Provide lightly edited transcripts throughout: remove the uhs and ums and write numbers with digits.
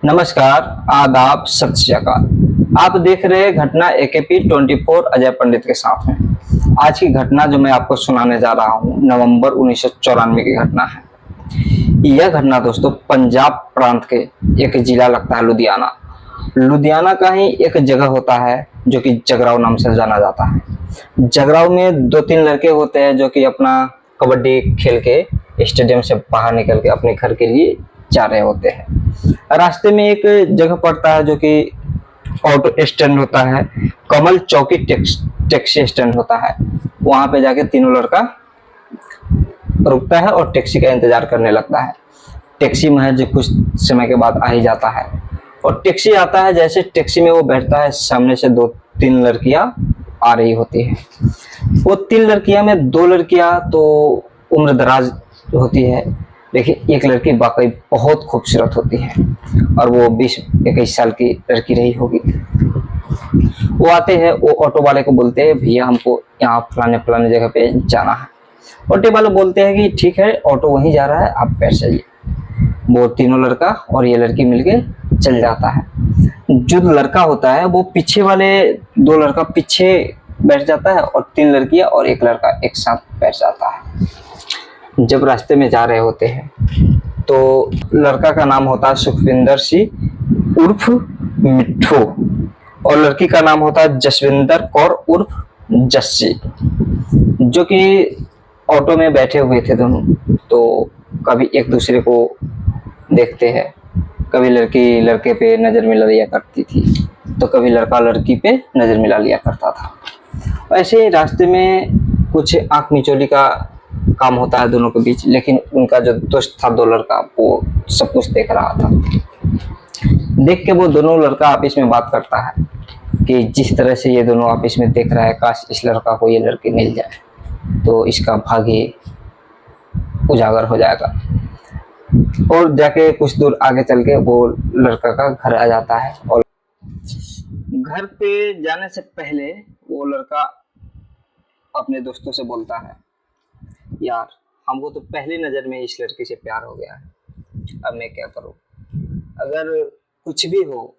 नमस्कार, आदाब, सत श्री अकाल। आप देख रहे हैं घटना एकेपी 24 अजय पंडित के साथ में। आज की घटना जो मैं आपको सुनाने जा रहा हूँ नवंबर 1994 की घटना है। यह घटना दोस्तों पंजाब प्रांत के एक जिला लगता है लुधियाना। लुधियाना का ही एक जगह होता है जो कि जगराव नाम से जाना जाता है। जगराव में दो तीन लड़के होते हैं जो कि अपना कबड्डी खेल के स्टेडियम से बाहर निकल के अपने घर के लिए जा रहे होते हैं। रास्ते में एक जगह पड़ता है जो कि ऑटो स्टैंड होता है, कमल चौकी टैक्सी स्टैंड होता है। वहां पे जाके तीनों लड़का रुकता है और टैक्सी का इंतजार करने लगता है। टैक्सी महज कुछ समय के बाद आ ही जाता है और टैक्सी आता है। जैसे टैक्सी में वो बैठता है, सामने से दो तीन लड़कियां आ रही होती है। वो तीन लड़कियां में दो लड़कियां तो उम्र दराज होती है, लेकिन एक लड़की वाकई बहुत खूबसूरत होती है और वो 20-21 साल की लड़की रही होगी। वो आते हैं, वो ऑटो वाले को बोलते हैं भैया हमको यहाँ फलाने फलाने जगह पे जाना है। ऑटो वाले बोलते हैं कि ठीक है, ऑटो वहीं जा रहा है, आप बैठ जाइए। वो तीनों लड़का और ये लड़की मिलके चल जाता है। जो लड़का होता है वो पीछे वाले दो लड़का पीछे बैठ जाता है और तीन लड़कियां और एक लड़का एक साथ बैठ जाता है। जब रास्ते में जा रहे होते हैं तो लड़का का नाम होता है सुखविंदर सिंह उर्फ मिट्ठू और लड़की का नाम होता है जसविंदर कौर उर्फ जस्सी, जो कि ऑटो में बैठे हुए थे दोनों। तो कभी एक दूसरे को देखते हैं, कभी लड़की लड़के पे नजर मिला लिया करती थी तो कभी लड़का लड़की पे नजर मिला लिया करता था। ऐसे ही रास्ते में कुछ आंख मिचौली का काम होता है दोनों के बीच, लेकिन उनका जो दोस्त था दो लड़का वो सब कुछ देख रहा था। देख के वो दोनों लड़का आपस में बात करता है कि जिस तरह से ये दोनों आपस में देख रहा है, काश इस लड़का को ये लड़की मिल जाए तो इसका भाग्य उजागर हो जाएगा। और जाके कुछ दूर आगे चल के वो लड़का का घर आ जाता है और घर पे जाने से पहले वो लड़का अपने दोस्तों से बोलता है, यार हमको तो पहली नजर में इस लड़की से प्यार हो गया है, अब मैं क्या करूं। अगर कुछ भी हो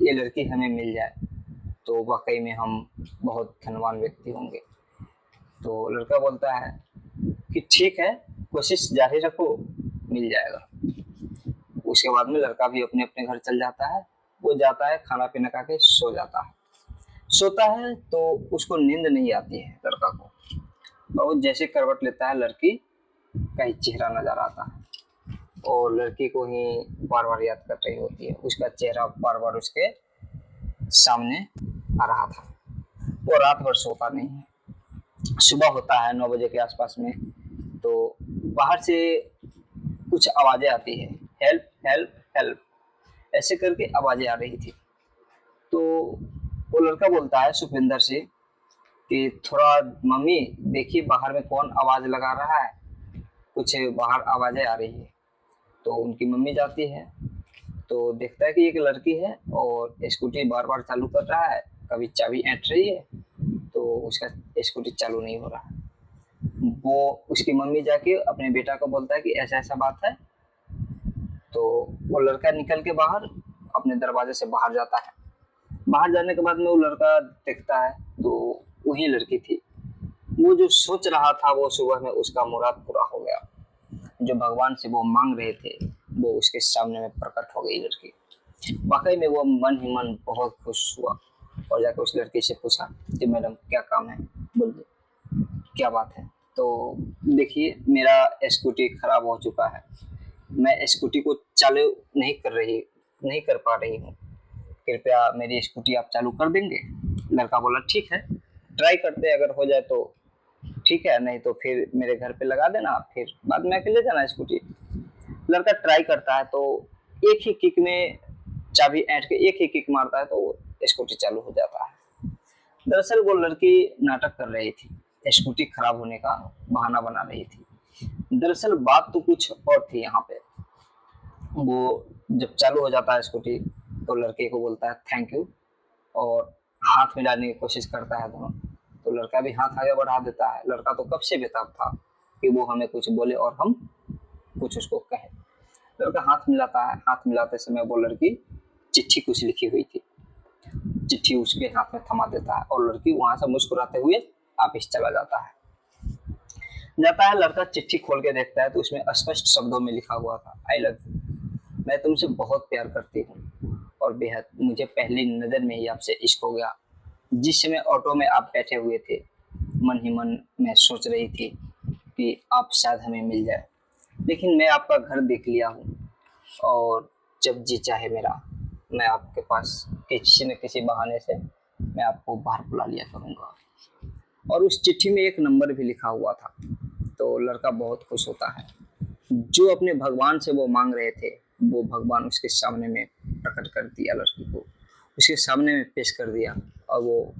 ये लड़की हमें मिल जाए तो वाकई में हम बहुत धनवान व्यक्ति होंगे। तो लड़का बोलता है कि ठीक है, कोशिश जारी रखो, मिल जाएगा। उसके बाद में लड़का भी अपने अपने घर चल जाता है। वो जाता है, खाना पीना खा के सो जाता है। सोता है तो उसको नींद नहीं आती है लड़का को, और वो जैसे करवट लेता है लड़की का ही चेहरा नजर आता है और लड़की को ही बार बार याद कर रही होती है। उसका चेहरा बार बार उसके सामने आ रहा था। वो रात भर सोता नहीं है। सुबह होता है 9 बजे के आसपास में, तो बाहर से कुछ आवाजें आती है, हेल्प हेल्प हेल्प ऐसे करके आवाजें आ रही थी। तो वो लड़का बोलता है सुखविंदर से कि थोड़ा मम्मी देखिए बाहर में कौन आवाज लगा रहा है, कुछ बाहर आवाजें आ रही है। तो उनकी मम्मी जाती है तो देखता है कि एक लड़की है और स्कूटी बार बार चालू कर रहा है, कभी चाबी ऐंठ रही है तो उसका स्कूटी चालू नहीं हो रहा। वो उसकी मम्मी जाके अपने बेटा को बोलता है कि ऐसा ऐसा बात है। तो वो लड़का निकल के बाहर अपने दरवाजे से बाहर जाता है। बाहर जाने के बाद में वो लड़का देखता है तो वही लड़की थी। वो जो सोच रहा था वो सुबह में उसका मुराद पूरा हो गया। जो भगवान से वो मांग रहे थे वो उसके सामने में प्रकट हो गई लड़की। वाकई में वो मन ही मन बहुत खुश हुआ और जाकर उस लड़की से पूछा कि मैडम क्या काम है, बोलिए क्या बात है। तो देखिए मेरा स्कूटी खराब हो चुका है, मैं स्कूटी को चालू नहीं कर पा रही हूँ, कृपया मेरी स्कूटी आप चालू कर देंगे। लड़का बोला ठीक है, ट्राई करते हैं, अगर हो जाए तो ठीक है, नहीं तो फिर मेरे घर पे लगा देना, फिर बाद में आके ले जाना स्कूटी। लड़का ट्राई करता है तो एक ही किक में चाबी ऐंठ के एक ही किक मारता है तो स्कूटी चालू हो जाता है। दरअसल वो लड़की नाटक कर रही थी, स्कूटी खराब होने का बहाना बना रही थी। दरअसल बात तो कुछ और थी यहाँ पे। वो जब चालू हो जाता है स्कूटी तो लड़के को बोलता है थैंक यू और हाथ मिलाने की कोशिश करता है दोनों। तो लड़का भी हाथ आगे बढ़ा देता है। लड़का तो कब से बेताब था कि वो हमें कुछ बोले और हम कुछ उसको कहे। लड़का हाथ मिलाता है, हाथ मिलाते समय वो लड़की चिट्ठी कुछ लिखी हुई थी, चिट्ठी उसके हाथ में थमा देता है और लड़की वहां से मुस्कुराते हुए ऑफिस चला जाता है। लड़का चिट्ठी खोल के देखता है तो उसमें स्पष्ट शब्दों में लिखा हुआ था, आई लव यू, मैं तुमसे बहुत प्यार करती हूँ और बेहद, मुझे पहली नजर में ही आपसे इश्क हो गया। जिस समय ऑटो में आप बैठे हुए थे, मन ही मन में सोच रही थी कि आप शायद हमें मिल जाए, लेकिन मैं आपका घर देख लिया हूँ और जब जी चाहे मेरा, मैं आपके पास किसी न किसी बहाने से मैं आपको बाहर बुला लिया करूँगा। और उस चिट्ठी में एक नंबर भी लिखा हुआ था। तो लड़का बहुत खुश होता है। जो अपने भगवान से वो मांग रहे थे, वो भगवान उसके सामने में प्रकट कर दिया, लड़की को उसके सामने में पेश कर दिया और वो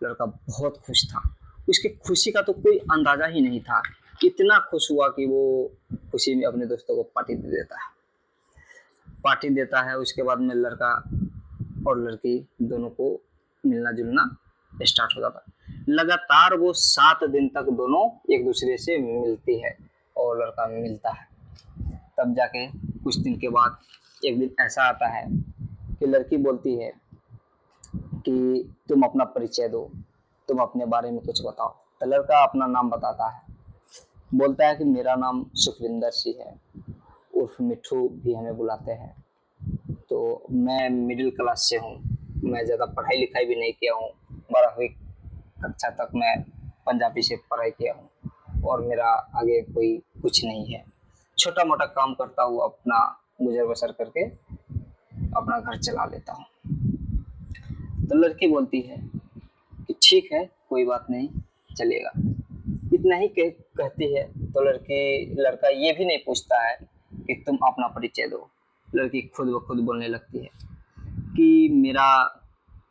लड़का बहुत खुश था। उसकी खुशी का तो कोई अंदाजा ही नहीं था। इतना खुश हुआ कि वो खुशी में अपने दोस्तों को पार्टी दे देता है। पार्टी देता है, उसके बाद में लड़का और लड़की दोनों को मिलना जुलना स्टार्ट हो जाता है। लगातार वो 7 दिन तक दोनों एक दूसरे से मिलती है और लड़का मिलता है। तब जाके कुछ दिन के बाद एक दिन ऐसा आता है कि लड़की बोलती है कि तुम अपना परिचय दो, तुम अपने बारे में कुछ बताओ। तो लड़का अपना नाम बताता है, बोलता है कि मेरा नाम सुखविंदर सिंह है, उर्फ मिट्ठू भी हमें बुलाते हैं। तो मैं मिडिल क्लास से हूँ, मैं ज़्यादा पढ़ाई लिखाई भी नहीं किया हूँ, 12वीं कक्षा तक मैं पंजाबी से पढ़ाई किया हूँ और मेरा आगे कोई कुछ नहीं है। छोटा मोटा काम करता हूँ, अपना गुजर बसर करके अपना घर चला लेता हूँ। तो लड़की बोलती है कि ठीक है, कोई बात नहीं, चलेगा। इतना ही कहती है तो लड़का ये भी नहीं पूछता है कि तुम अपना परिचय दो। लड़की खुद ब खुद बोलने लगती है कि मेरा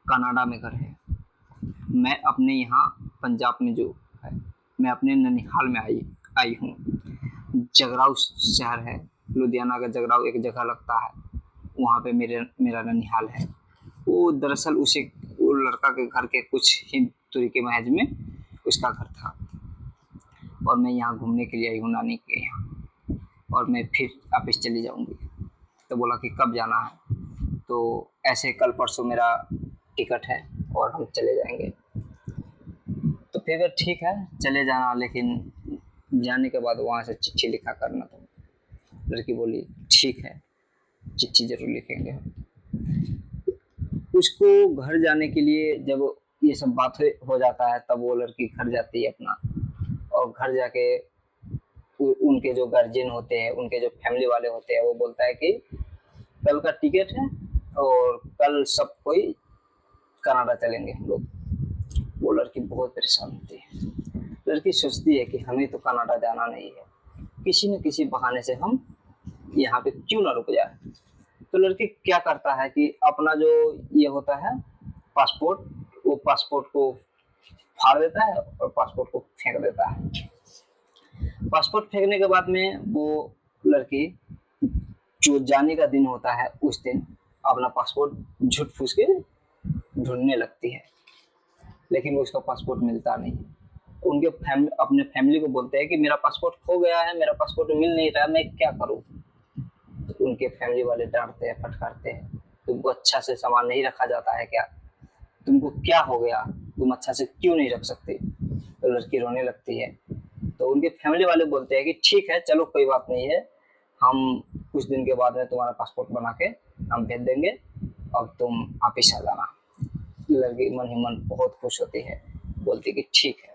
कनाडा में घर है, मैं अपने यहाँ पंजाब में जो है, मैं अपने ननिहाल में आई हूँ। जगराऊ शहर है, लुधियाना का जगराऊ एक जगह लगता है, वहाँ पे मेरा ननिहाल है। वो दरअसल वो लड़का के घर के कुछ ही दूरी के महज में उसका घर था और मैं यहाँ घूमने के लिए आई हूँ नानी के यहाँ, और मैं फिर वापस चली जाऊँगी। तो बोला कि कब जाना है? तो ऐसे कल परसों मेरा टिकट है और हम चले जाएंगे। तो फिर ठीक है, चले जाना, लेकिन जाने के बाद वहाँ से चिट्ठी लिखा करना। तो लड़की बोली ठीक है, चिट्ठी जरूर लिखेंगे। उसको घर जाने के लिए जब ये सब बात हो जाता है, तब वो लड़की घर जाती है अपना, और घर जाके उनके जो गार्जियन होते हैं, उनके जो फैमिली वाले होते हैं, वो बोलता है कि कल का टिकट है और कल सब कोई कनाडा चलेंगे हम लोग। वो लड़की बहुत परेशान होती है। लड़की सोचती है कि हमें तो कनाडा जाना नहीं है, किसी न किसी बहाने से हम यहाँ पे क्यों ना रुक जाए। तो लड़की क्या करता है कि अपना जो ये होता है पासपोर्ट, वो पासपोर्ट को फाड़ देता है और पासपोर्ट को फेंक देता है। पासपोर्ट फेंकने के बाद में वो लड़की जो जाने का दिन होता है, उस दिन अपना पासपोर्ट झूठ फूस के ढूंढने लगती है, लेकिन उसका पासपोर्ट मिलता नहीं। उनके अपने फैमिली को बोलते हैं कि मेरा पासपोर्ट खो गया है, मेरा पासपोर्ट मिल नहीं रहा, मैं क्या करूं। तो उनके फैमिली वाले डांटते हैं, फटकारते हैं, तुमको अच्छा से सामान नहीं रखा जाता है क्या? तुमको क्या हो गया, तुम अच्छा से क्यों नहीं रख सकते? तो लड़की रोने लगती है। तो उनके फैमिली वाले बोलते हैं कि ठीक है, चलो कोई बात नहीं है, हम कुछ दिन के बाद में तुम्हारा पासपोर्ट बना के हम भेज देंगे, अब तुम वापिस आ जाना। लड़की मन ही मन बहुत खुश होती है, बोलती कि ठीक है।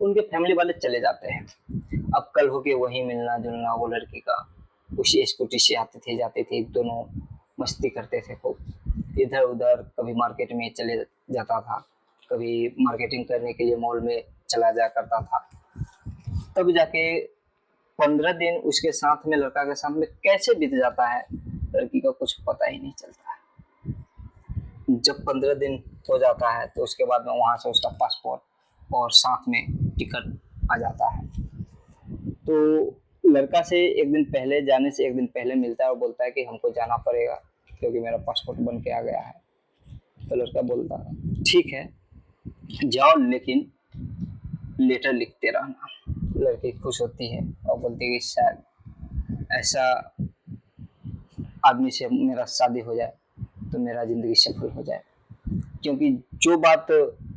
उनके फैमिली वाले चले जाते हैं। अब कल होके वही मिलना जुलना वो लड़की का, उसी स्कूटी से आते थे जाते थे, दोनों मस्ती करते थे खूब इधर उधर। कभी मार्केट में चले जाता था, कभी मार्केटिंग करने के लिए मॉल में चला जा करता था। तब जाके 15 दिन उसके साथ में, लड़का के साथ में कैसे बीत जाता है, लड़की का कुछ पता ही नहीं चलता है। जब 15 दिन हो जाता है तो उसके बाद में वहाँ से उसका पासपोर्ट और साथ में टिकट आ जाता है। तो लड़का से एक दिन पहले, जाने से एक दिन पहले मिलता है और बोलता है कि हमको जाना पड़ेगा क्योंकि मेरा पासपोर्ट बन के आ गया है। तो लड़का बोलता है ठीक है जाओ, लेकिन लेटर लिखते रहना। लड़की खुश होती है और बोलती है कि शायद ऐसा आदमी से मेरा शादी हो जाए तो मेरा ज़िंदगी सफल हो जाए, क्योंकि जो बात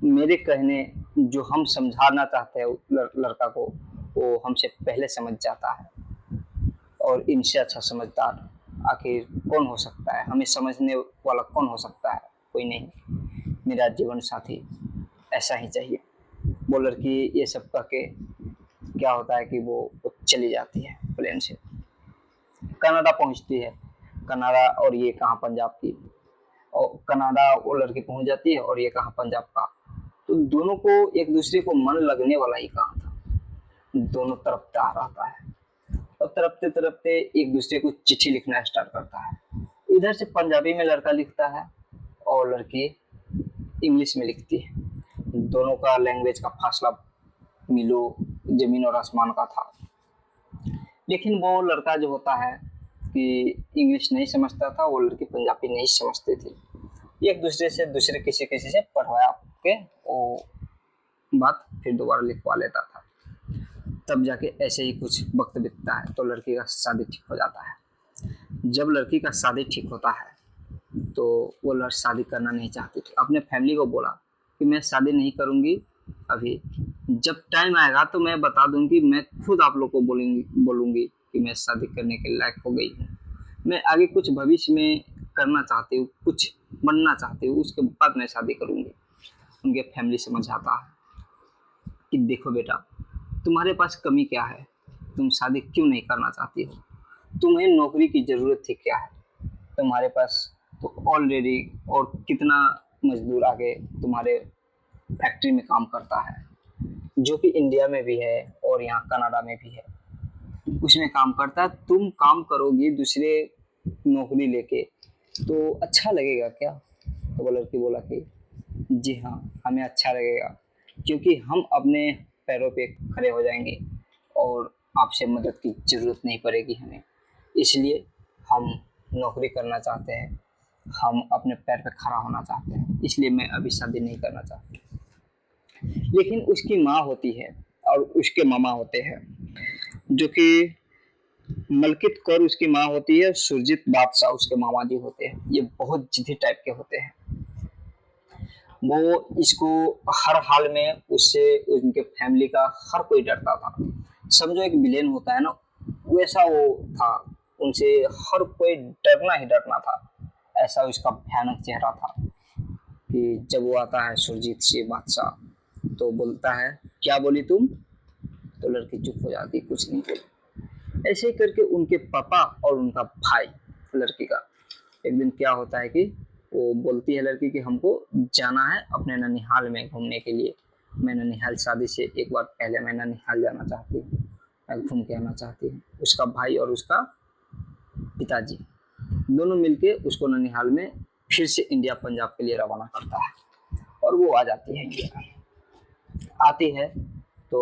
मेरे कहने जो हम समझाना चाहते हैं लड़का को, वो हमसे पहले समझ जाता है। और इनसे अच्छा समझदार आखिर कौन हो सकता है? हमें समझने वाला कौन हो सकता है? कोई नहीं। मेरा जीवन साथी ऐसा ही चाहिए। वो लड़की ये सब कह के क्या होता है कि वो चली जाती है प्लेन से, कनाडा पहुंचती है। कनाडा, और ये कहाँ पंजाब की, और कनाडा वो लड़की पहुंच जाती है और ये कहाँ पंजाब का। तो दोनों को एक दूसरे को मन लगने वाला ही कहाँ था, दोनों तरफदार रहता है। और तरफते तरफते एक दूसरे को चिट्ठी लिखना स्टार्ट करता है। इधर से पंजाबी में लड़का लिखता है और लड़की इंग्लिश में लिखती है। दोनों का लैंग्वेज का फासला मिलो जमीन और आसमान का था। लेकिन वो लड़का जो होता है कि इंग्लिश नहीं समझता था, वो लड़की पंजाबी नहीं समझती थी। एक दूसरे से दूसरे किसी किसी से पढ़वाया के वो बात फिर दोबारा लिखवा लेता था। तब जाके ऐसे ही कुछ वक्त बीतता है तो लड़की का शादी ठीक हो जाता है। जब लड़की का शादी ठीक होता है तो वो लड़की शादी करना नहीं चाहती थी। अपने फैमिली को बोला कि मैं शादी नहीं करूँगी अभी, जब टाइम आएगा तो मैं बता दूंगी, मैं खुद आप लोग को बोलूँगी कि मैं शादी करने के लायक हो गई हूँ, मैं आगे कुछ भविष्य में करना चाहती हूँ, कुछ बनना चाहती हूँ, उसके बाद मैं शादी करूँगी। उनके फैमिली समझाता है कि देखो बेटा, तुम्हारे पास कमी क्या है, तुम शादी क्यों नहीं करना चाहती हो, तुम्हें नौकरी की ज़रूरत थी क्या है, तुम्हारे पास तो ऑलरेडी और कितना मजदूर आगे तुम्हारे फैक्ट्री में काम करता है, जो कि इंडिया में भी है और यहाँ कनाडा में भी है, उसमें काम करता है। तुम काम करोगी दूसरे नौकरी लेके तो अच्छा लगेगा क्या? तो वो लड़की बोला कि जी हाँ, हमें अच्छा लगेगा, क्योंकि हम अपने पैरों पे खड़े हो जाएंगे और आपसे मदद की ज़रूरत नहीं पड़ेगी हमें, इसलिए हम नौकरी करना चाहते हैं, हम अपने पैर पे खड़ा होना चाहते हैं, इसलिए मैं अभी शादी नहीं करना चाहती। लेकिन उसकी माँ होती है और उसके मामा होते हैं, जो कि मलकित कौर उसकी माँ होती है, सुरजीत बादशाह उसके मामा जी होते हैं। ये बहुत जिद्दी टाइप के होते हैं। वो इसको हर हाल में उससे उनके फैमिली का हर कोई डरता था। समझो एक विलेन होता है ना, वैसा वो था। उनसे हर कोई डरना ही डरना था, ऐसा उसका भयानक चेहरा था। कि जब वो आता है सुरजीत सिंह बादशाह तो बोलता है क्या बोली तुम? तो लड़की चुप हो जाती, कुछ नहीं बोली। ऐसे करके उनके पापा और उनका भाई लड़की का एक दिन क्या होता है कि वो बोलती है लड़की कि हमको जाना है अपने ननिहाल में घूमने के लिए, मैं ननिहाल शादी से एक बार पहले मैं ननिहाल जाना चाहती हूँ, मैं घूम के आना चाहती हूँ। उसका भाई और उसका पिताजी दोनों मिलके उसको ननिहाल में फिर से इंडिया पंजाब के लिए रवाना करता है और वो आ जाती है इंडिया। आती है तो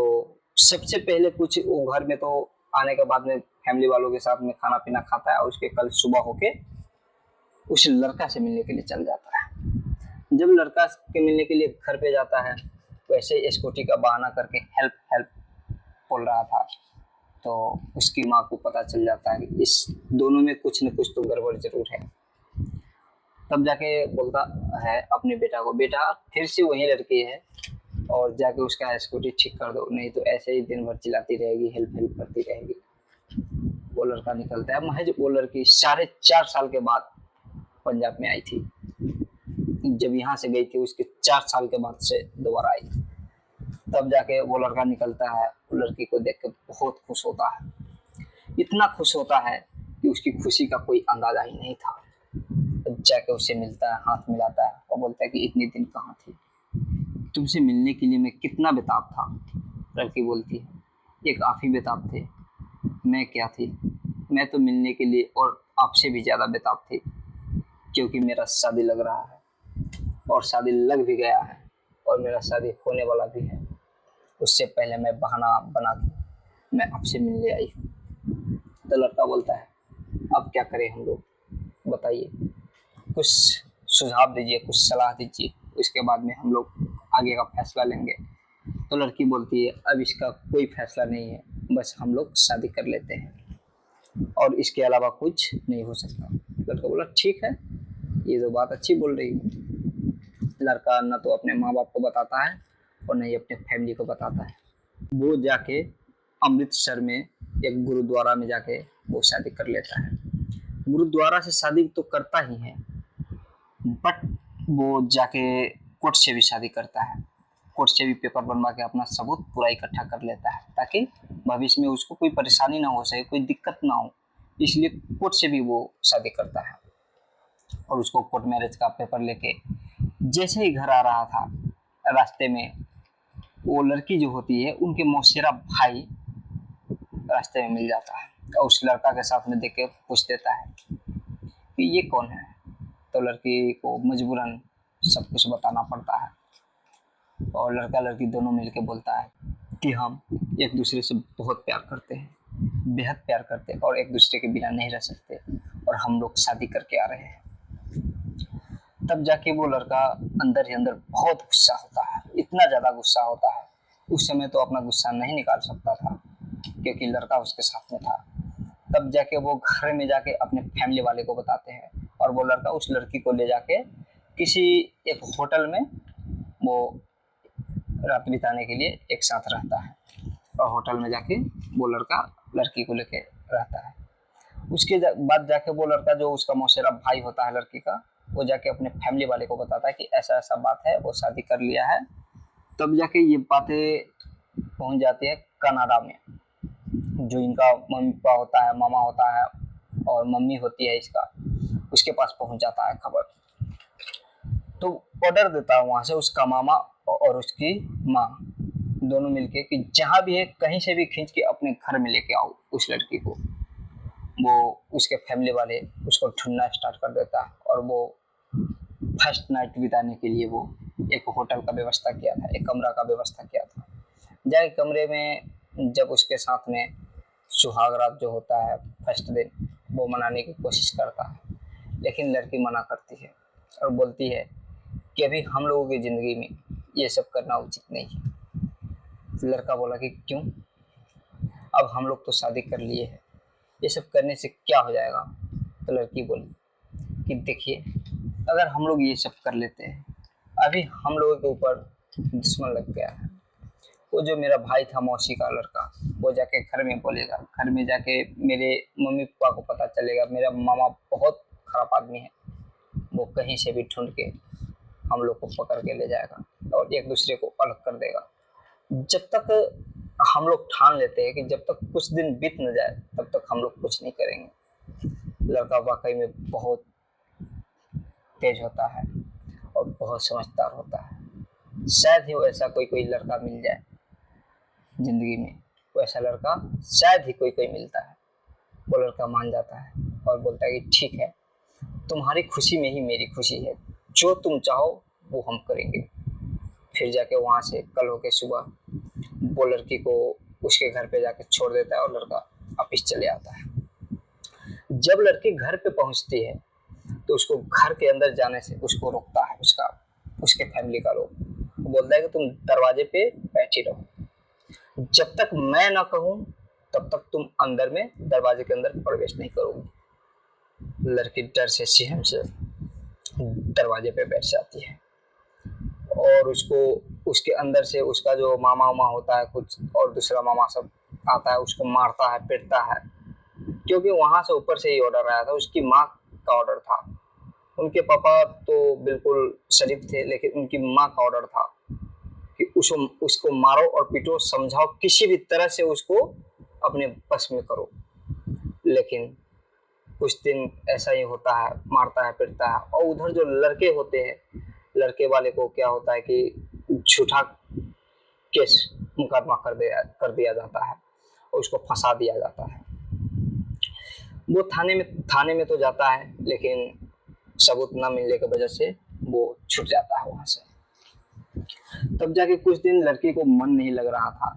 सबसे पहले कुछ वो घर में तो आने के बाद में फैमिली वालों के साथ में खाना पीना खाता है और उसके कल सुबह होके उस लड़का से मिलने के लिए चल जाता है। जब लड़का के मिलने के लिए घर पे जाता है वैसे ही स्कूटी का बहाना करके हेल्प हेल्प बोल रहा था, तो उसकी माँ को पता चल जाता है कि इस दोनों में कुछ न कुछ तो गड़बड़ जरूर है। तब जाके बोलता है अपने बेटा को, बेटा फिर से वही लड़की है और जाके उसका स्कूटी ठीक कर दो, नहीं तो ऐसे ही दिन भर चिल्लाती रहेगी, हेल्प हेल्प करती रहेगी। वो लड़का निकलता है। महज वो लड़की 4.5 साल के बाद पंजाब में आई थी। जब यहाँ से गई थी उसके 4 साल के बाद से दोबारा आई। तब जाके वो लड़का निकलता है, वो लड़की को देख के बहुत खुश होता है, इतना खुश होता है कि उसकी खुशी का कोई अंदाजा ही नहीं था। जाके उससे मिलता है, हाथ मिलाता है और बोलता है कि इतने दिन कहाँ थी, तुमसे मिलने के लिए मैं कितना बेताब था। लड़की बोलती है एक आप ही बेताब थे, मैं क्या थी, मैं तो मिलने के लिए और आपसे भी ज़्यादा बेताब थी, क्योंकि मेरा शादी लग रहा है और शादी लग भी गया है और मेरा शादी होने वाला भी है। उससे पहले मैं बहाना बना के मैं आपसे मिलने आई हूँ। तो लड़का बोलता है अब क्या करें हम लोग, बताइए, कुछ सुझाव दीजिए, कुछ सलाह दीजिए, उसके बाद में हम लोग आगे का फैसला लेंगे। तो लड़की बोलती है अब इसका कोई फैसला नहीं है, बस हम लोग शादी कर लेते हैं। और इसके अलावा कुछ नहीं हो सकता। लड़का बोला ठीक है, ये तो बात अच्छी बोल रही है। लड़का न तो अपने माँ बाप को बताता है और न ही अपने फैमिली को बताता है। वो जाके अमृतसर में एक गुरुद्वारा में जाके वो शादी कर लेता है। गुरुद्वारा से शादी तो करता ही है, बट वो जाके कोर्ट से भी शादी करता है। कोर्ट से भी पेपर बनवा के अपना सबूत पूरा इकट्ठा कर लेता है ताकि भविष्य में उसको कोई परेशानी ना हो सके, कोई दिक्कत ना हो, इसलिए कोर्ट से भी वो शादी करता है। और उसको कोर्ट मैरिज का पेपर लेके जैसे ही घर आ रहा था, रास्ते में वो लड़की जो होती है उनके मौसेरा भाई रास्ते में मिल जाता है और उस लड़का के साथ में देख के पूछ देता है कि ये कौन है। तो लड़की को मजबूरन सब कुछ बताना पड़ता है और लड़का लड़की दोनों मिलके बोलता है कि हम एक दूसरे से बहुत प्यार करते हैं, बेहद प्यार करते हैं और एक दूसरे के बिना नहीं रह सकते और हम लोग शादी करके आ रहे हैं। तब जाके वो लड़का अंदर ही अंदर बहुत गुस्सा होता है, इतना ज़्यादा गुस्सा होता है। उस समय तो अपना गुस्सा नहीं निकाल सकता था क्योंकि लड़का उसके साथ में था। तब जाके वो घर में जाके अपने फैमिली वाले को बताते हैं और वो लड़का उस लड़की को ले जाके किसी एक होटल में वो रात बिताने के लिए एक साथ रहता है और होटल में जाके वो लड़का लड़की को लेके रहता है। उसके बाद जाके वो लड़का जो उसका मौसेरा भाई होता है लड़की का, वो जाके अपने फैमिली वाले को बताता है कि ऐसा ऐसा बात है, वो शादी कर लिया है। तब जाके ये बातें पहुंच जाती है कनाडा में। जो इनका मम्मी पापा होता है, मामा होता है और मम्मी होती है इसका, उसके पास पहुंच जाता है खबर। तो ऑर्डर देता है वहां से उसका मामा और उसकी माँ दोनों मिलके कि जहां भी है कहीं से भी खींच के अपने घर में लेके आओ उस लड़की को। वो उसके फैमिली वाले उसको ढूंढना स्टार्ट कर देता है और वो फर्स्ट नाइट बिताने के लिए वो एक होटल का व्यवस्था किया था, एक कमरा का व्यवस्था किया था। जाके कमरे में जब उसके साथ में सुहाग रात जो होता है फर्स्ट दिन, वो मनाने की कोशिश करता है, लेकिन लड़की मना करती है और बोलती है कि अभी हम लोगों की ज़िंदगी में ये सब करना उचित नहीं है। लड़का बोला कि क्यों, अब हम लोग तो शादी कर लिए हैं, ये सब करने से क्या हो जाएगा। तो लड़की बोली कि देखिए, अगर हम लोग ये सब कर लेते हैं, अभी हम लोगों के ऊपर दुश्मन लग गया है। वो जो मेरा भाई था मौसी का लड़का, वो जाके घर में बोलेगा, घर में जाके मेरे मम्मी पापा को पता चलेगा मेरा मामा बहुत खराब आदमी है, वो कहीं से भी ढूंढ के हम लोग को पकड़ के ले जाएगा और एक दूसरे को अलग कर देगा। जब तक हम लोग ठान लेते हैं कि जब तक कुछ दिन बीत न जाए तब तक हम लोग कुछ नहीं करेंगे। लड़का वाकई में बहुत तेज होता है और बहुत समझदार होता है। शायद ही वैसा कोई कोई लड़का मिल जाए जिंदगी में, वैसा लड़का शायद ही कोई कोई मिलता है। वो लड़का मान जाता है और बोलता है कि ठीक है, तुम्हारी खुशी में ही मेरी खुशी है, जो तुम चाहो वो हम करेंगे। फिर जाके वहाँ से कल होके सुबह वो लड़की को उसके घर पे जाके छोड़ देता है और लड़का वापिस चले आता है। जब लड़की घर पे पहुँचती है तो उसको घर के अंदर जाने से उसको रोकता है उसके फैमिली का लोग। बोलता है कि तुम दरवाजे पे बैठी रहो, जब तक मैं ना कहूँ तब तक तुम अंदर में दरवाजे के अंदर प्रवेश नहीं करोगी। लड़की डर से सहम से दरवाजे पे बैठ जाती है और उसको उसके अंदर से उसका जो मामा उमा होता है कुछ और दूसरा मामा सब आता है, उसको मारता है, पीटता है, क्योंकि वहां से ऊपर से ही ऑर्डर आया था, उसकी माँ का ऑर्डर था। उनके पापा तो बिल्कुल शरीफ थे, लेकिन उनकी माँ का ऑर्डर था कि उसको मारो और पीटो, समझाओ, किसी भी तरह से उसको अपने बस में करो। लेकिन कुछ दिन ऐसा ही होता है, मारता है, पीटता है। और उधर जो लड़के होते हैं, लड़के वाले को क्या होता है कि झूठा केस मुकदमा कर दिया जाता है और उसको फंसा दिया जाता है। वो थाने में तो जाता है, लेकिन सबूत न मिलने की वजह से वो छूट जाता है वहां से। तब जाके कुछ दिन लड़की को मन नहीं लग रहा था,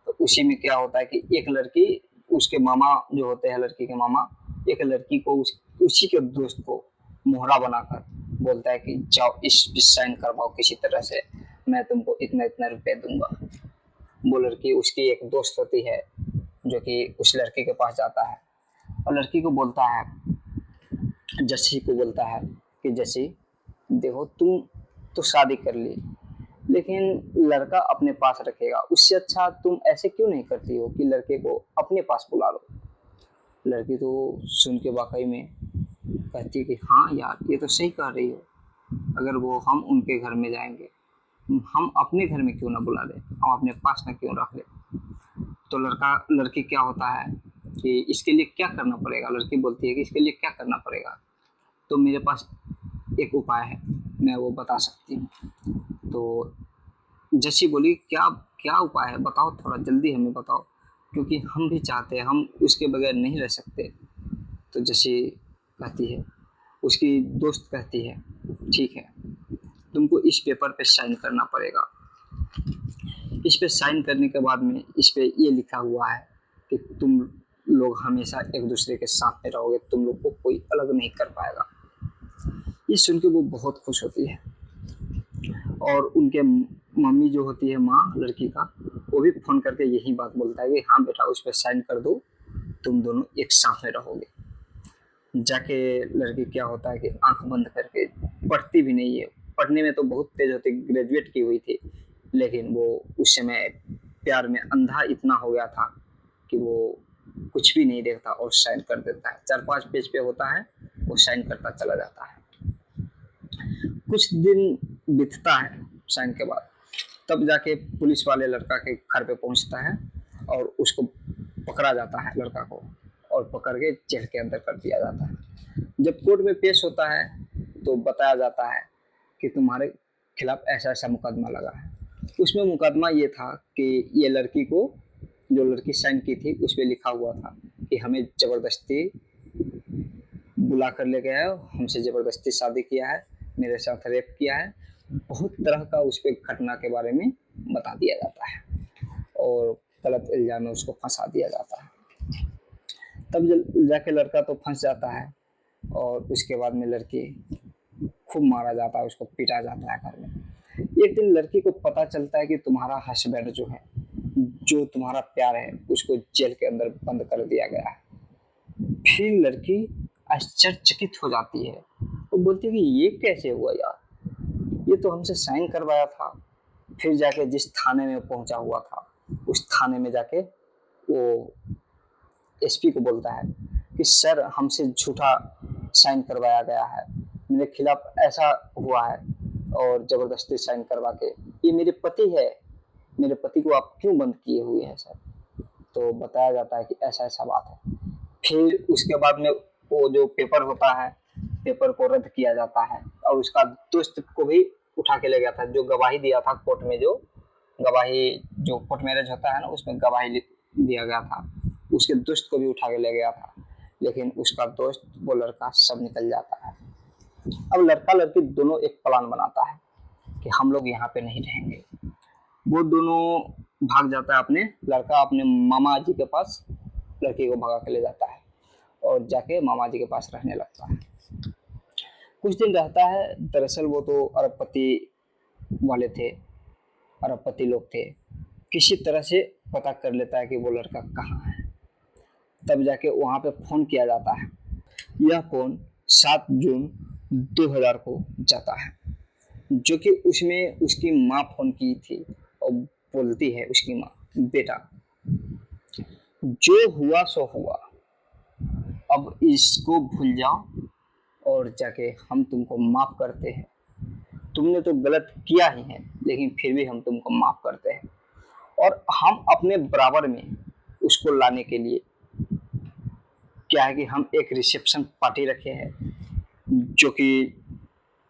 तो उसी में क्या होता है कि एक लड़की, उसके मामा जो होते हैं लड़की के मामा, एक लड़की को उसी के दोस्त को मोहरा बनाकर बोलता है कि जाओ इस साइन करवाओ किसी तरह से, मैं तुमको इतना इतना रुपए दूंगा। वो लड़की, उसकी एक दोस्त होती है जो कि उस लड़की के पास जाता है और लड़की को बोलता है, जस्सी को बोलता है कि जस्सी देखो, तुम तो शादी कर ली, लेकिन लड़का अपने पास रखेगा, उससे अच्छा तुम ऐसे क्यों नहीं करती हो कि लड़के को अपने पास बुला लो। लड़की तो सुन के वाकई में कहती है कि हाँ यार, ये तो सही कह रही हो, अगर वो हम उनके घर में जाएंगे, हम अपने घर में क्यों ना बुला लें, हम अपने पास ना क्यों रख लें। तो लड़की क्या होता है कि इसके लिए क्या करना पड़ेगा। लड़की बोलती है कि इसके लिए क्या करना पड़ेगा, तो मेरे पास एक उपाय है, मैं वो बता सकती हूँ। तो जस्सी बोली, क्या क्या उपाय है, बताओ थोड़ा जल्दी हमें बताओ, क्योंकि हम भी चाहते हैं, हम उसके बगैर नहीं रह सकते। तो जस्सी कहती है, उसकी दोस्त कहती है, ठीक है, तुमको इस पेपर पे साइन करना पड़ेगा। इस पे साइन करने के बाद में इस पे ये लिखा हुआ है कि तुम लोग हमेशा एक दूसरे के साथ में रहोगे, तुम लोग को कोई अलग नहीं कर पाएगा। ये सुन के वो बहुत खुश होती है, और उनके मम्मी जो होती है, माँ लड़की का, वो भी फोन करके यही बात बोलता है कि हाँ बेटा, उस पर साइन कर दो, तुम दोनों एक साथ में रहोगे। जाके लड़की क्या होता है कि आंख बंद करके, पढ़ती भी नहीं है, पढ़ने में तो बहुत तेज होती, ग्रेजुएट की हुई थी, लेकिन वो उस समय प्यार में अंधा इतना हो गया था कि वो कुछ भी नहीं देखता और साइन कर देता है। 4-5 पेज पे होता है, वो साइन करता चला जाता है। कुछ दिन बीतता है साइन के बाद, तब जाके पुलिस वाले लड़का के घर पे पहुंचता है और उसको पकड़ा जाता है, लड़का को, और पकड़ के जेल के अंदर कर दिया जाता है। जब कोर्ट में पेश होता है तो बताया जाता है कि तुम्हारे खिलाफ ऐसा ऐसा मुकदमा लगा है। उसमें मुकदमा ये था कि ये लड़की को, जो लड़की साइन की थी, उस पर लिखा हुआ था कि हमें ज़बरदस्ती बुला कर ले गया है, हमसे ज़बरदस्ती शादी किया है, मेरे साथ रेप किया है, बहुत तरह का उस पर घटना के बारे में बता दिया जाता है और गलत इल्ज़ाम में उसको फंसा दिया जाता है। तब जाके लड़का तो फंस जाता है, और उसके बाद में लड़की खूब मारा जाता है, उसको पीटा जाता है घर में। एक दिन लड़की को पता चलता है कि तुम्हारा हस्बैंड जो है, जो तुम्हारा प्यार है, उसको जेल के अंदर बंद कर दिया गया है। फिर लड़की आश्चर्यचकित हो जाती है, वो बोलती है कि ये कैसे हुआ यार, ये तो हमसे साइन करवाया था। फिर जाके जिस थाने में पहुंचा हुआ था, उस थाने में जाके वो एसपी को बोलता है कि सर, हमसे झूठा साइन करवाया गया है, मेरे खिलाफ ऐसा हुआ है, और ज़बरदस्ती साइन करवा के, ये मेरे पति है, मेरे पति को आप क्यों बंद किए हुए हैं सर। तो बताया जाता है कि ऐसा ऐसा बात है। फिर उसके बाद में वो जो पेपर होता है, पेपर को रद्द किया जाता है, और उसका दोस्त को भी उठा के ले गया था, जो गवाही दिया था कोर्ट में, जो गवाही, जो कोर्ट मैरिज होता है ना, उसमें गवाही दिया गया था, उसके दोस्त को भी उठा के ले गया था, लेकिन उसका दोस्त, वो लड़का, सब निकल जाता है। अब लड़का लड़की दोनों एक प्लान बनाता है कि हम लोग यहाँ पे नहीं रहेंगे। वो दोनों भाग जाता है, अपने लड़का अपने मामा जी के पास लड़की को भगा के ले जाता है, और जाके मामा जी के पास रहने लगता है। कुछ दिन रहता है, दरअसल वो तो अरबपति वाले थे, अरबपति लोग थे। किसी तरह से पता कर लेता है कि वो लड़का कहाँ है, तब जाके वहाँ पे फ़ोन किया जाता है। यह फ़ोन 7 जून 2000 को जाता है, जो कि उसमें उसकी माँ फ़ोन की थी, और बोलती है उसकी माँ, बेटा जो हुआ सो हुआ, अब इसको भूल जाओ, और जाके हम तुमको माफ़ करते हैं, तुमने तो गलत किया ही है, लेकिन फिर भी हम तुमको माफ़ करते हैं, और हम अपने बराबर में उसको लाने के लिए क्या है कि हम एक रिसेप्शन पार्टी रखे हैं, जो कि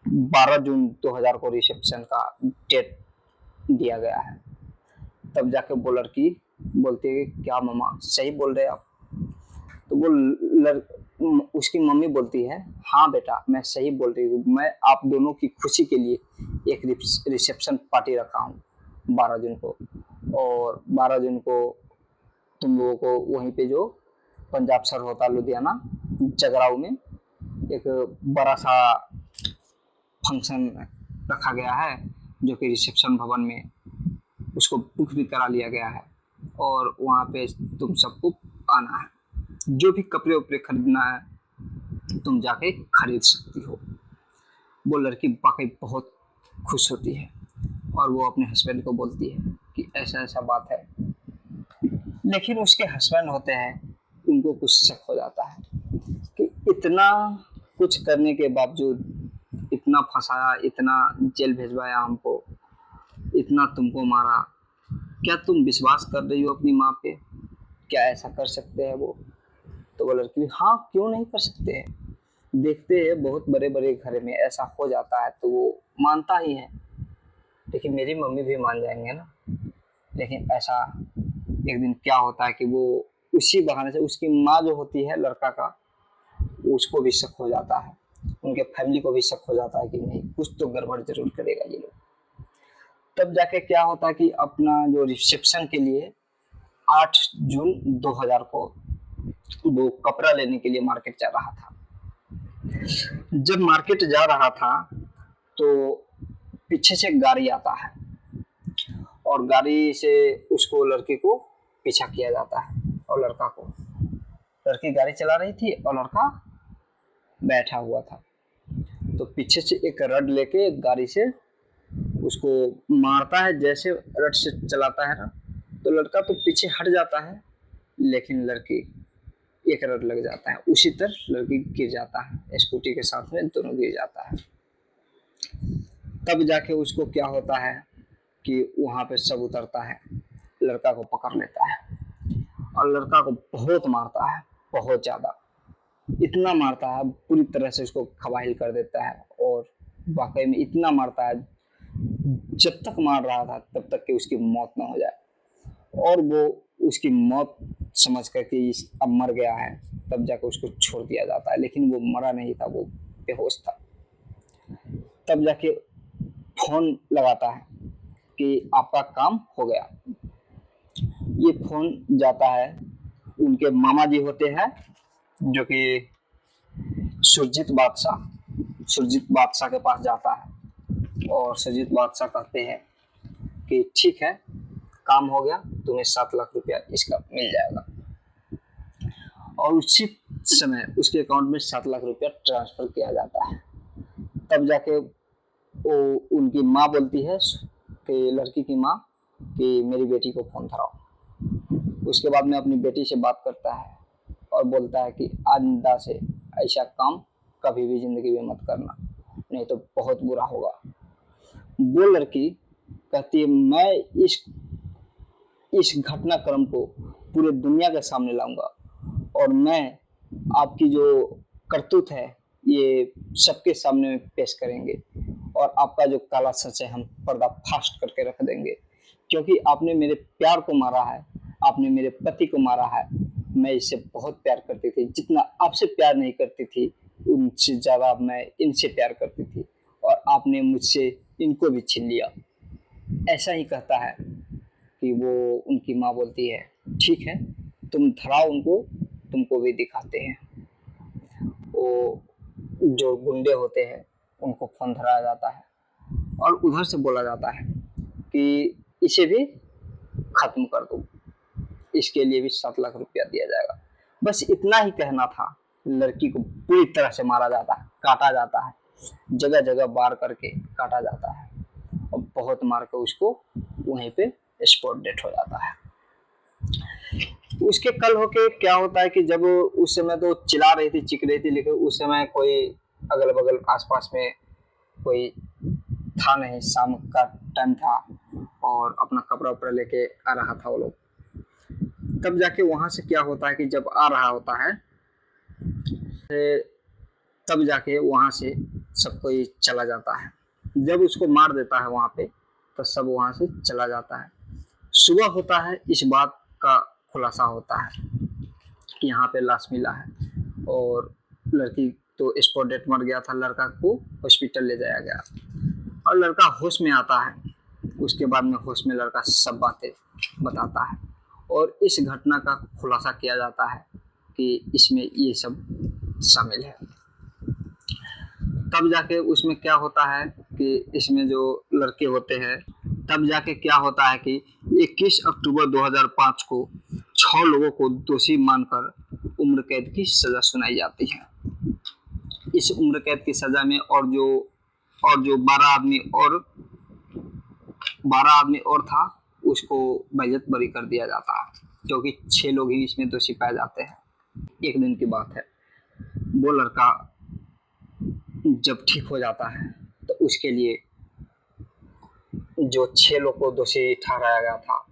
12 जून 2000 को रिसेप्शन का डेट दिया गया है। तब जाके वो लड़की बोलती है कि क्या मामा सही बोल रहे आप। तो वो उसकी मम्मी बोलती है, हाँ बेटा, मैं सही बोल रही हूँ, मैं आप दोनों की खुशी के लिए एक रिसेप्शन पार्टी रखा हूँ 12 जून को, और 12 जून को तुम लोगों को वहीं पे, जो पंजाब शहर होता लुधियाना, जगराऊ में एक बड़ा सा फंक्शन रखा गया है, जो कि रिसेप्शन भवन में उसको बुक भी करा लिया गया है, और वहाँ पे तुम सबको आना है। जो भी कपड़े उपड़े खरीदना है तुम जाके खरीद सकती हो। वो लड़की वाकई बहुत खुश होती है और वो अपने हस्बैंड को बोलती है कि ऐसा ऐसा बात है। लेकिन उसके हस्बैंड होते हैं, उनको कुछ शक हो जाता है कि इतना कुछ करने के बावजूद, इतना फंसाया, इतना जेल भेजवाया हमको, इतना तुमको मारा, क्या तुम विश्वास कर रही हो अपनी माँ पे? क्या ऐसा कर सकते हैं वो? तो वो लड़की, हाँ क्यों नहीं कर सकते हैं, देखते हैं बहुत बड़े बड़े घर में ऐसा हो जाता है तो वो मानता ही है, लेकिन मेरी मम्मी भी मान जाएंगे ना। लेकिन ऐसा एक दिन क्या होता है कि वो उसी बहाने से, उसकी माँ जो होती है लड़का का, उसको भी शक हो जाता है, उनके फैमिली को भी शक हो जाता है कि नहीं कुछ तो गड़बड़ जरूर करेगा ये लोग। तब जाके क्या होता है कि अपना जो रिसेप्शन के लिए 8 जून 2000 को वो कपड़ा लेने के लिए मार्केट जा रहा था। जब मार्केट जा रहा था तो पीछे से गाड़ी आता है और गाड़ी से उसको, लड़की को पीछा किया जाता है और लड़का को। लड़की गाड़ी चला रही थी और लड़का बैठा हुआ था। तो पीछे से एक रड लेके गाड़ी से उसको मारता है। जैसे रड से चलाता है ना, तो लड़का तो पीछे हट जाता है, लेकिन लड़की एक रड लग जाता है, उसी तरह लड़की गिर जाता है, स्कूटी के साथ में दोनों गिर जाता है। तब जाके उसको क्या होता है कि वहां पे सब उतरता है, लड़का को पकड़ लेता है और लड़का को बहुत मारता है, बहुत ज्यादा, इतना मारता है पूरी तरह से उसको खवाहिल कर देता है। और वाकई में इतना मारता है, जब तक मार रहा था तब तक कि उसकी मौत ना हो जाए। और वो उसकी मौत समझ कर कि अब मर गया है, तब जाकर उसको छोड़ दिया जाता है। लेकिन वो मरा नहीं था, वो बेहोश था। तब जाके फोन लगाता है कि आपका काम हो गया। ये फोन जाता है, उनके मामा जी होते हैं जो कि सुरजीत बादशाह के पास जाता है और सुरजीत बादशाह कहते हैं कि ठीक है, काम हो गया, तुम्हें 7 लाख रुपया इसका मिल जाएगा। और उसी समय उसके अकाउंट में 7 लाख रुपया ट्रांसफर किया जाता है। तब जाके वो, उनकी माँ बोलती है कि लड़की की माँ, कि मेरी बेटी को फोन धराओ। उसके बाद में अपनी बेटी से बात करता है और बोलता है कि आइंदा से ऐसा काम कभी भी जिंदगी में मत करना, नहीं तो बहुत बुरा होगा। वो लड़की कहती है, मैं इस घटनाक्रम को पूरे दुनिया के सामने लाऊंगा और मैं आपकी जो करतूत है ये सबके सामने पेश करेंगे और आपका जो काला सच है हम पर्दाफाश करके रख देंगे। क्योंकि आपने मेरे प्यार को मारा है, आपने मेरे पति को मारा है। मैं इससे बहुत प्यार करती थी, जितना आपसे प्यार नहीं करती थी उनसे ज्यादा मैं इनसे प्यार करती थी, और आपने मुझसे इनको भी छीन लिया। ऐसा ही कहता है कि वो, उनकी माँ बोलती है ठीक है, तुम धराओ उनको, तुमको भी दिखाते हैं। वो जो गुंडे होते हैं उनको फोन धराया जाता है और उधर से बोला जाता है कि इसे भी खत्म कर दो, इसके लिए भी 7 लाख रुपया दिया जाएगा। बस इतना ही कहना था। लड़की को पूरी तरह से मारा जाता है, काटा जाता है, जगह जगह वार करके काटा जाता है और बहुत मार के उसको वहीं पे स्पॉट डेथ हो जाता है। उसके कल होके क्या होता है कि जब उस समय तो चिल्ला रही थी, चीख रही थी, लेकिन उस समय कोई अगल बगल आसपास में कोई था नहीं, शाम का टाइम था और अपना कपड़ा उपड़ा लेके आ रहा था वो लोग। तब जाके वहां से क्या होता है कि जब आ रहा होता है तब जाके वहां से सब कोई चला जाता है। जब उसको मार देता है वहां पे तो सब वहां से चला जाता है। सुबह होता है, इस बात का खुलासा होता है कि यहाँ पे लाश मिला है और लड़की तो स्पॉट डेथ मर गया था, लड़का को हॉस्पिटल ले जाया गया और लड़का होश में आता है। उसके बाद में होश में लड़का सब बातें बताता है और इस घटना का खुलासा किया जाता है कि इसमें ये सब शामिल है। तब जाके उसमें क्या होता है कि इसमें जो लड़के होते हैं, तब जाके क्या होता है कि 21 अक्टूबर 2005 को 6 लोगों को दोषी मानकर उम्र कैद की सजा सुनाई जाती है। इस उम्र कैद की सजा में और जो 12 आदमी और था उसको बेइज्जत बरी कर दिया जाता है, क्योंकि 6 लोग ही इसमें दोषी पाए जाते हैं। एक दिन की बात है, वो लड़का जब ठीक हो जाता है तो उसके लिए जो 6 लोग को दोषी ठहराया गया था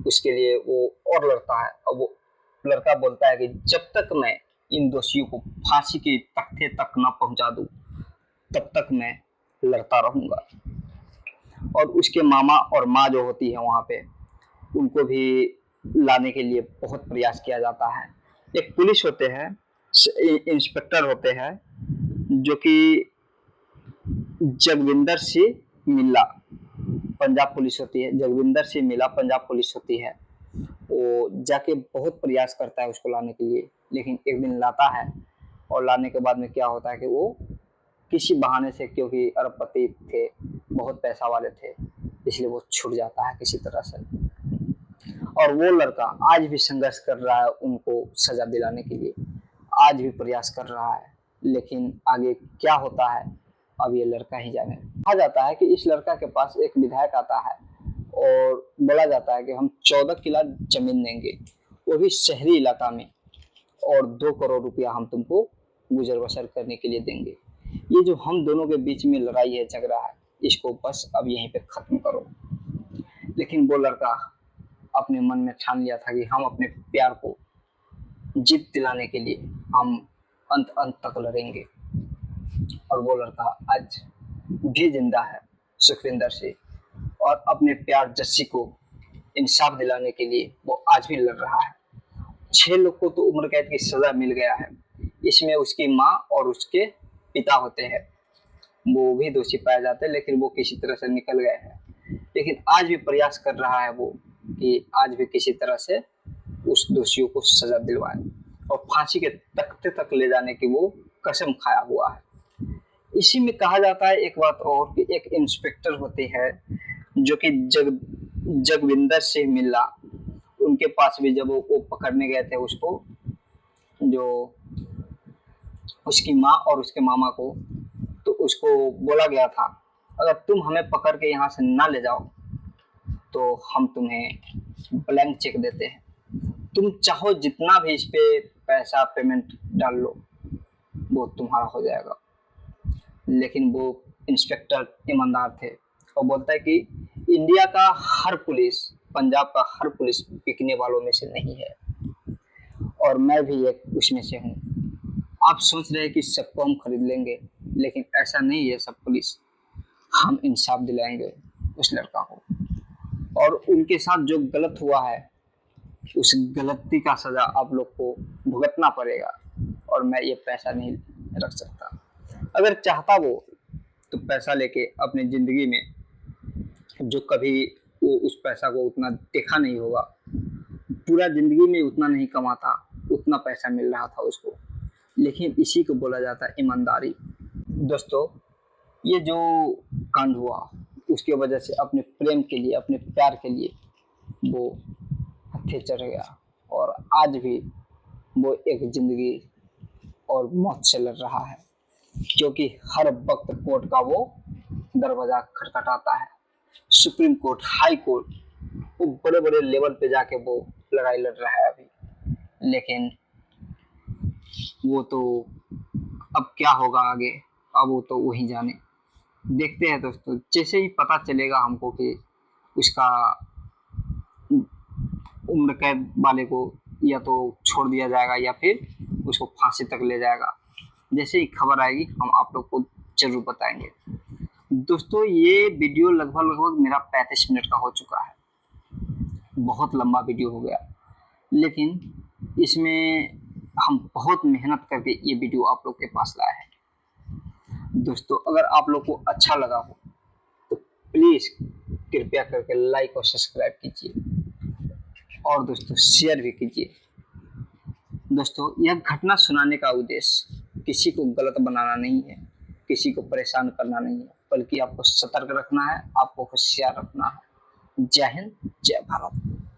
उसके लिए वो और लड़ता है, और वो लड़का बोलता है कि जब तक मैं इन दोषियों को फांसी के तख्ते तक न पहुंचा दूं तब तक मैं लड़ता रहूंगा। और उसके मामा और माँ जो होती है वहाँ पे, उनको भी लाने के लिए बहुत प्रयास किया जाता है। एक पुलिस होते हैं, इंस्पेक्टर होते हैं, जो कि जगविंदर सिंह मिल्ला, पंजाब पुलिस होती है, जगविंदर सिंह मिल्ला पंजाब पुलिस होती है। वो जाके बहुत प्रयास करता है उसको लाने के लिए, लेकिन एक दिन लाता है और लाने के बाद में क्या होता है कि वो किसी बहाने से, क्योंकि अरबपति थे, बहुत पैसा वाले थे, इसलिए वो छूट जाता है किसी तरह से। और वो लड़का आज भी संघर्ष कर रहा है उनको सजा दिलाने के लिए, आज भी प्रयास कर रहा है, लेकिन आगे क्या होता है अब ये लड़का ही जाने। कहा जाता है कि इस लड़का के पास एक विधायक आता है और बोला जाता है कि हम 14 किला जमीन देंगे, वो भी शहरी इलाका में, और 2 करोड़ रुपया हम तुमको गुजर बसर करने के लिए देंगे। ये जो हम दोनों के बीच में लड़ाई है, झगड़ा है, इसको बस अब यहीं पे खत्म करो। लेकिन वो लड़का अपने मन में ठान लिया था कि हम अपने प्यार को जीत दिलाने के लिए हम अंत तक लड़ेंगे। और वो लड़का आज भी जिंदा है, सुखविंदर सिंह, और अपने प्यार जस्सी को इंसाफ दिलाने के लिए वो आज भी लड़ रहा है। 6 लोग को तो उम्र कैद की सजा मिल गया है, इसमें उसकी माँ और उसके पिता होते हैं, वो भी दोषी पाए जाते हैं, लेकिन वो किसी तरह से निकल गए हैं। लेकिन आज भी प्रयास कर रहा है वो कि आज भी किसी तरह से उस दोषियों को सजा दिलवाए और फांसी के तख्ते तक ले जाने की वो कसम खाया हुआ है। इसी में कहा जाता है एक बात और, कि एक इंस्पेक्टर होते हैं जो कि जगविंदर सिंह मिल्ला, उनके पास भी जब वो पकड़ने गए थे उसको, जो उसकी माँ और उसके मामा को, तो उसको बोला गया था अगर तुम हमें पकड़ के यहाँ से ना ले जाओ तो हम तुम्हें ब्लैंक चेक देते हैं, तुम चाहो जितना भी इस पे पैसा पेमेंट डाल लो, वो तुम्हारा हो जाएगा। लेकिन वो इंस्पेक्टर ईमानदार थे और बोलता है कि इंडिया का हर पुलिस, पंजाब का हर पुलिस बिकने वालों में से नहीं है, और मैं भी एक उसमें से हूँ। आप सोच रहे हैं कि सबको हम खरीद लेंगे, लेकिन ऐसा नहीं है सब पुलिस, हम इंसाफ दिलाएंगे उस लड़का को, और उनके साथ जो गलत हुआ है उस गलती का सजा आप लोग को भुगतना पड़ेगा, और मैं ये पैसा नहीं रख सकता। अगर चाहता वो तो पैसा लेके अपनी जिंदगी में, जो कभी वो उस पैसा को उतना देखा नहीं होगा, पूरा जिंदगी में उतना नहीं कमाता, उतना पैसा मिल रहा था उसको, लेकिन इसी को बोला जाता है ईमानदारी। दोस्तों, ये जो कांड हुआ उसकी वजह से अपने प्रेम के लिए, अपने प्यार के लिए वो हत्थे चढ़ गया, और आज भी वो एक जिंदगी और मौत से लड़ रहा है, क्योंकि हर वक्त कोर्ट का वो दरवाजा खटखटाता है। सुप्रीम कोर्ट, हाई कोर्ट, वो बड़े बड़े लेवल पे जाके वो लड़ाई लड़ रहा है अभी, लेकिन वो तो अब क्या होगा आगे, अब वो तो वही जाने। देखते हैं दोस्तों, जैसे ही पता चलेगा हमको कि उसका उम्र कैद वाले को या तो छोड़ दिया जाएगा या फिर उसको फांसी तक ले जाएगा, जैसे ही खबर आएगी हम आप लोग को जरूर बताएंगे। दोस्तों, ये वीडियो लगभग मेरा 35 मिनट का हो चुका है, बहुत लंबा वीडियो हो गया, लेकिन इसमें हम बहुत मेहनत करके ये वीडियो आप लोग के पास लाए हैं। दोस्तों, अगर आप लोग को अच्छा लगा हो तो प्लीज़ कृपया करके लाइक और सब्सक्राइब कीजिए, और दोस्तों शेयर भी कीजिए। दोस्तों, यह घटना सुनाने का उद्देश्य किसी को गलत बनाना नहीं है, किसी को परेशान करना नहीं है, बल्कि आपको सतर्क रखना है, आपको होशियार रखना है। जय हिंद, जय भारत।